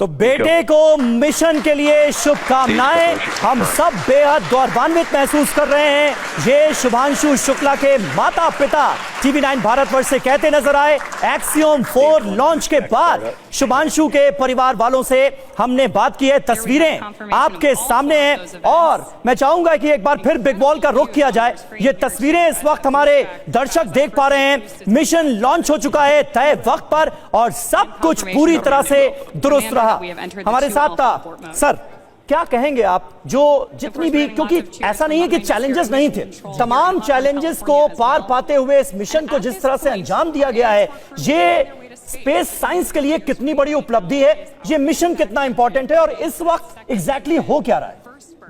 तो बेटे को मिशन के लिए शुभकामनाएं। हम सब बेहद गौरवान्वित महसूस कर रहे हैं। ये शुभांशु शुक्ला के माता पिता TV9 भारतवर्ष से कहते नजर आए। एक्सियोम 4 लॉन्च के बाद शुभांशु के परिवार वालों से हमने बात की है। तस्वीरें आपके सामने हैं और मैं चाहूंगा कि एक बार फिर बिग बॉल का रुख किया जाए। ये तस्वीरें इस वक्त हमारे दर्शक देख पा रहे हैं। मिशन लॉन्च हो चुका है तय वक्त पर और सब कुछ पूरी तरह से दुरुस्त रहा। हमारे साथ था सर, क्या कहेंगे आप? जो जितनी भी, क्योंकि ऐसा नहीं है कि चैलेंजेस नहीं थे, तमाम चैलेंजेस को पार पाते हुए इस मिशन को जिस तरह से अंजाम दिया गया है, ये स्पेस साइंस के लिए कितनी बड़ी उपलब्धि है, ये मिशन कितना इंपॉर्टेंट है और इस वक्त एग्जैक्टली हो क्या रहा है?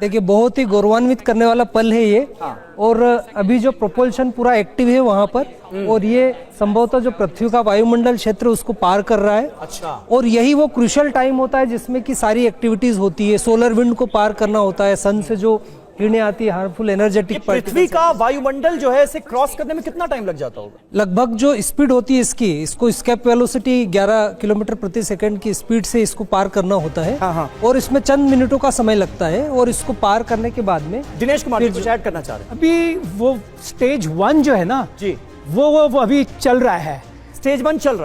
देखिए, बहुत ही गौरवान्वित करने वाला पल है ये। और अभी जो प्रोपल्शन पूरा एक्टिव है वहां पर, और ये संभवतः जो पृथ्वी का वायुमंडल क्षेत्र उसको पार कर रहा है। अच्छा। और यही वो क्रूशियल टाइम होता है जिसमें कि सारी एक्टिविटीज होती है। सोलर विंड को पार करना होता है, सन से जो किरणें आती है, हार्मफुल एनर्जेटिक। पृथ्वी का वायुमंडल जो है इसे क्रॉस करने में कितना टाइम लग जाता होगा? लगभग जो स्पीड होती है इसको एस्केप वेलोसिटी 11 किलोमीटर प्रति सेकंड की स्पीड से इसको पार करना होता है। हाँ। और इसमें चंद मिनटों का समय लगता है। और इसको पार करने के बाद में दिनेश कुमार कुछ ऐड करना चाह रहे हैं? अभी वो स्टेज 1 जो है ना जी, वो अभी चल रहा है। स्टेज 1 चल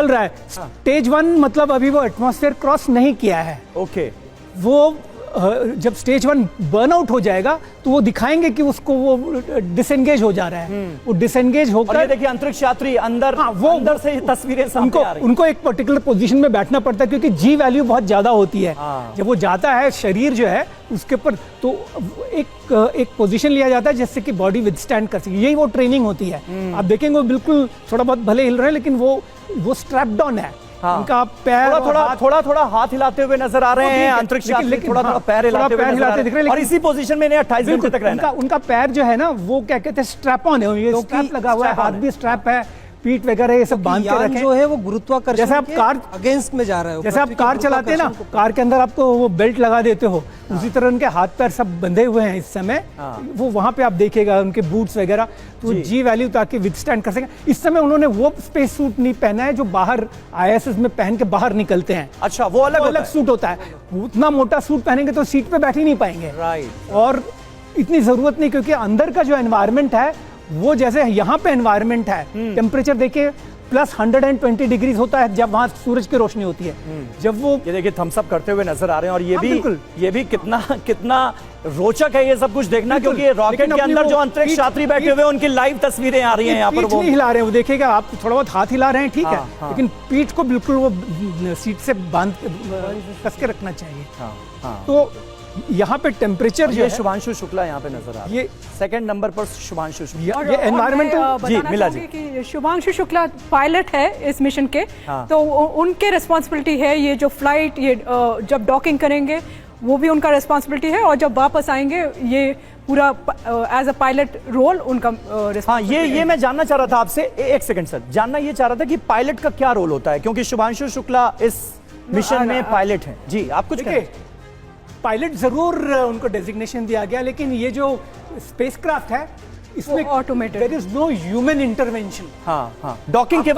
रहा है। स्टेज 1 मतलब अभी वो एटमॉस्फेयर क्रॉस नहीं किया है। ओके। वो जब स्टेज 1 बर्न आउट हो जाएगा तो वो दिखाएंगे कि उसको वो डिसएंगेज हो जा रहा है। वो डिसएंगेज होकर, और ये देखिए अंतरिक्ष यात्री अंदर, वो अंदर से तस्वीरें सामने आ रही हैं। उनको एक पर्टिकुलर पोजीशन में बैठना पड़ता है क्योंकि जी वैल्यू बहुत ज्यादा होती है। जब वो जाता है शरीर जो है उसके ऊपर, तो एक पोजीशन लिया जाता है जिससे कि बॉडी विथस्टैंड कर सके। यही वो ट्रेनिंग होती है। आप देखेंगे वो बिल्कुल थोड़ा बहुत भले हिल रहे हैं लेकिन वो स्ट्रैप डाउन है। उनका पैर थोड़ा हाथ हिलाते हुए नजर आ रहे हैं। अंतरिक्ष यात्री थोड़ा पैर हिलाते हुए दिख रहे हैं और इसी पोजीशन में 28 घंटे तक रहना। उनका पैर जो है ना वो क्या कहते हैं, स्ट्रैप ऑन है। ये स्ट्रैप लगा हुआ है, हाथ भी स्ट्रैप है, पीठ वगैरह ये सब बांध के रखे जो है वो गुरुत्वाकर्षण जैसे आप कार अगेंस्ट में जा रहे हो, जैसे आप कार चलाते हैं ना, कार के अंदर आपको वो बेल्ट लगा देते हो, उसी तरह उनके हाथ पैर सब बंधे हुए हैं इस समय। वो वहां पे आप देखेगा उनके बूट्स वगैरह, तो जी वैल्यू ताकि विथस्टैंड कर सकें। इस समय उन्होंने वो स्पेस सूट नहीं पहना है जो बाहर ISS में पहन के बाहर निकलते हैं। अच्छा, वो अलग सूट होता है। उतना मोटा सूट पहनेंगे तो सीट पे बैठ ही नहीं पाएंगे। राइट। और इतनी जरूरत नहीं, क्योंकि अंदर का जो एनवायरनमेंट है वो जैसे यहाँ पे एनवायरनमेंट है, टेम्परेचर देखिए प्लस 120 डिग्री होता है जब वहां सूरज की रोशनी होती है। जब वो ये देखिए थम्स अप करते हुए नजर आ रहे हैं और ये भी कितना रोचक है ये सब कुछ देखना, क्योंकि ये रॉकेट के अंदर जो अंतरिक्ष यात्री बैठे हुए उनकी लाइव तस्वीरें आ रही हैं यहाँ पर। वो नहीं हिला रहे हैं, वो देखिएगा आप थोड़ा बहुत हाथ हिला रहे हैं, ठीक है, लेकिन पीठ को बिल्कुल वो सीट से बांध कस के रखना चाहिए। तो यहाँ पे टेम्परेचर जो है, शुभांशु शुक्ला यहाँ पे नजर आ रहा है। ये सेकंड नंबर पर शुभांशु शुक्ला। ये एनवायरमेंट जी मिला जी कि शुभांशु शुक्ला पायलट है इस मिशन के। तो उनके रिस्पॉन्सिबिलिटी है ये जो फ्लाइट, ये जब डॉकिंग करेंगे वो भी उनका रिस्पॉन्सिबिलिटी है, और जब वापस आएंगे ये पूरा एज अ पायलट रोल उनका। हाँ, ये मैं जानना चाह रहा था आपसे। एक सेकंड सर, जानना ये चाह रहा था कि पायलट का क्या रोल होता है, क्योंकि शुभांशु शुक्ला इस मिशन में पायलट हैं। जी आप कुछ कहें? पायलट जरूर उनको डेजिग्नेशन दिया गया, लेकिन ये जो स्पेसक्राफ्ट है इसमें automated, there is no human intervention. हाँ। डॉकिंग के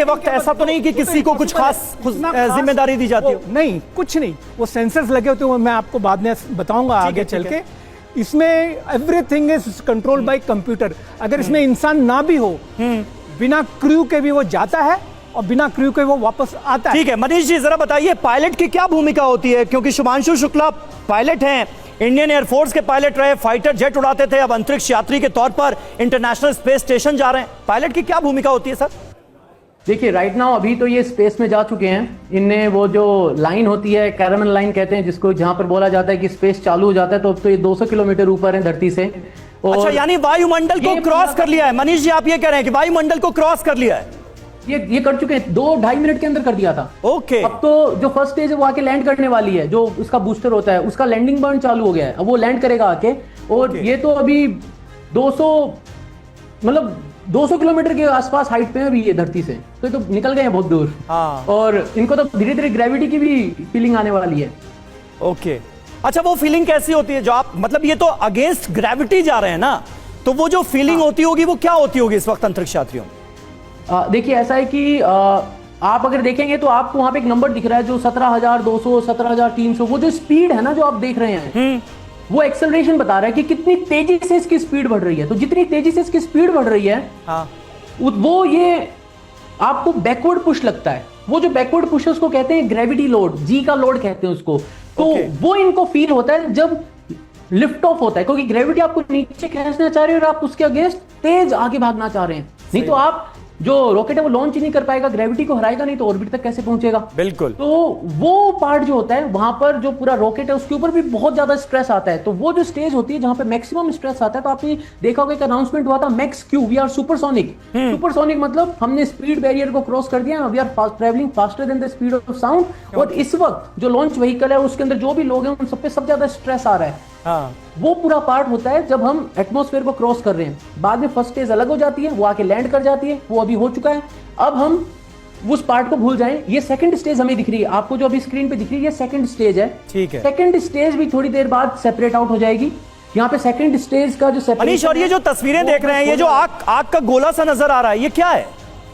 वक्त ऐसा तो नहीं कि किसी को कुछ खास जिम्मेदारी दी जाती हो? नहीं, कुछ नहीं। वो सेंसर्स लगे होते हैं, मैं आपको बाद में बताऊंगा आगे चल के। इसमें everything is controlled by computer. अगर इसमें इंसान ना भी हो, बिना क्रू के भी वो जाता है और बिना क्रू के वो वापस आता है। ठीक है मनीष जी, जरा बताइए पायलट की क्या भूमिका होती है, क्योंकि शुभांशु शुक्ला पायलट हैं, इंडियन एयरफोर्स के पायलट रहे, फाइटर जेट उड़ाते थे, अब अंतरिक्ष यात्री के तौर पर इंटरनेशनल स्पेस स्टेशन जा रहे हैं। पायलट की क्या भूमिका होती है सर? देखिए, राइट नाउ अभी तो ये स्पेस में जा चुके हैं। इनने वो जो लाइन होती है, कैरामन लाइन कहते हैं, जिसको जहां पर बोला जाता है कि स्पेस चालू हो जाता है, तो अब तो ये 200 किलोमीटर ऊपर है धरती से। अच्छा, यानी वायुमंडल को क्रॉस कर लिया है। मनीष जी आप ये कह रहे हैं कि वायुमंडल को क्रॉस कर लिया है? ये कर चुके हैं, 2-2.5 मिनट के अंदर कर दिया था। ओके। अब तो जो फर्स्ट स्टेज है वो आके लैंड करने वाली है, जो उसका बूस्टर होता है उसका लैंडिंग बर्न चालू हो गया है। अब वो लैंड करेगा आके, और ये तो अभी 200 किलोमीटर के आसपास हाइट पे है अभी ये धरती से, तो ये तो निकल गए हैं बहुत दूर। और इनको तो धीरे धीरे ग्रेविटी की भी फीलिंग आने वाली है। ओके। अच्छा, वो फीलिंग कैसी होती है जो आप, मतलब ये तो अगेंस्ट ग्रेविटी जा रहे हैं ना, तो वो जो फीलिंग होती होगी वो क्या होती होगी इस वक्त अंतरिक्ष यात्रियों? देखिए, ऐसा है कि आप अगर देखेंगे तो आपको वहां पे एक नंबर दिख रहा है जो 17,200, 17,300, वो जो स्पीड है ना जो आप देख रहे हैं, वो एक्सेलरेशन बता रहा है कि कितनी तेजी से इसकी स्पीड बढ़ रही है। तो जितनी तेजी से इसकी स्पीड बढ़ रही है, हाँ, वो ये आपको बैकवर्ड पुश लगता है। वो जो बैकवर्ड पुश है उसको कहते हैं ग्रेविटी लोड, जी का लोड कहते हैं उसको। तो वो इनको फील होता है जब लिफ्ट ऑफ होता है, क्योंकि ग्रेविटी आपको नीचे खींचना चाह रही है और आप उसके अगेंस्ट तेज आगे भागना चाह रहे हैं। नहीं तो आप जो रॉकेट है वो लॉन्च ही नहीं कर पाएगा, ग्रेविटी को हराएगा नहीं तो ऑर्बिट तक कैसे पहुंचेगा। बिल्कुल। तो वो पार्ट जो होता है वहां पर जो पूरा रॉकेट है उसके ऊपर भी बहुत ज्यादा स्ट्रेस आता है। तो वो जो स्टेज होती है जहां पे मैक्सिमम स्ट्रेस आता है, तो आपने देखा होगा एक अनाउंसमेंट हुआ था, max Q, we are supersonic. Supersonic मतलब हमने स्पीड बैरियर को क्रॉस कर दिया, we are travelling faster than the speed of sound. और इस वक्त जो लॉन्च व्हीकल है उसके अंदर जो भी लोग हैं उन सब पे सबसे ज्यादा स्ट्रेस आ रहा है। हाँ, वो पूरा पार्ट होता है जब हम एटमॉस्फेयर को क्रॉस कर रहे हैं। बाद में फर्स्ट स्टेज अलग हो जाती है, वो आके लैंड कर जाती है, वो अभी हो चुका है। अब हम उस पार्ट को भूल जाएं। ये सेकंड स्टेज हमें दिख रही है, आपको जो अभी स्क्रीन पे दिख रही है, ये सेकंड स्टेज है। ठीक है। सेकंड स्टेज भी थोड़ी देर बाद सेपरेट आउट हो जाएगी। यहाँ पे सेकंड स्टेज का जो मनीष, और ये जो तस्वीरें देख रहे हैं, ये जो आग का गोला सा नजर आ रहा है, ये क्या है?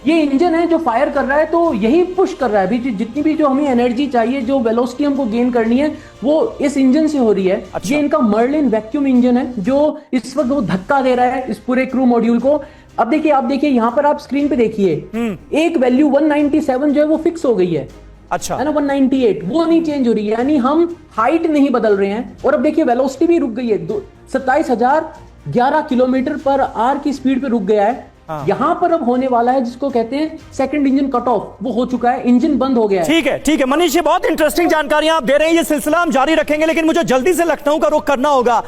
ये इंजन है जो फायर कर रहा है, तो यही पुश कर रहा है। अभी जितनी भी जो हमें एनर्जी चाहिए, जो वेलोसिटी हमको गेन करनी है, वो इस इंजन से हो रही है। अच्छा। ये इनका मर्लिन वैक्यूम इंजन है जो इस वक्त वो धक्का दे रहा है इस पूरे क्रू मॉड्यूल को। अब देखिए, आप देखिए यहाँ पर, आप स्क्रीन पे देखिए, एक वैल्यू 197 जो है वो फिक्स हो गई है। अच्छा, है ना, 198 वो नहीं चेंज हो रही है, यानी हम हाइट नहीं बदल रहे हैं। और अब देखिए वेलोसिटी भी रुक गई है, 27,011 किलोमीटर पर आवर की स्पीड पे रुक गया है। यहां पर अब होने वाला है जिसको कहते हैं सेकंड इंजन कट ऑफ, वो हो चुका है, इंजन बंद हो गया है। ठीक है, ठीक है मनीष, ये बहुत इंटरेस्टिंग जानकारियां आप दे रहे हैं, ये सिलसिला हम जारी रखेंगे, लेकिन मुझे जल्दी से लखनऊ का रुख करना होगा।